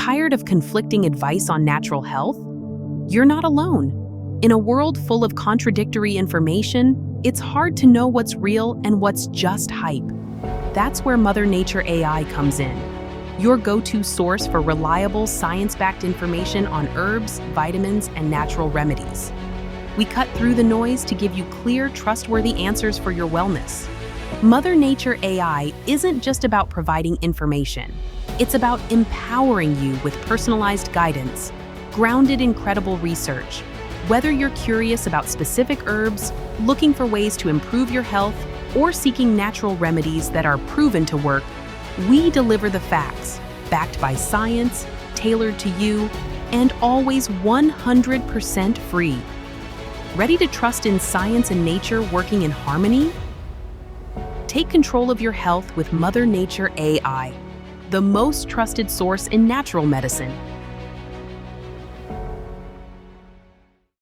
Tired of conflicting advice on natural health? You're not alone. In a world full of contradictory information, it's hard to know what's real and what's just hype. That's where Mother Nature AI comes in, your go-to source for reliable, science-backed information on herbs, vitamins, and natural remedies. We cut through the noise to give you clear, trustworthy answers for your wellness. Mother Nature AI isn't just about providing information. It's about empowering you with personalized guidance, grounded in credible research. Whether you're curious about specific herbs, looking for ways to improve your health, or seeking natural remedies that are proven to work, we deliver the facts, backed by science, tailored to you, and always 100% free. Ready to trust in science and nature working in harmony? Take control of your health with Mother Nature AI, the most trusted source in natural medicine.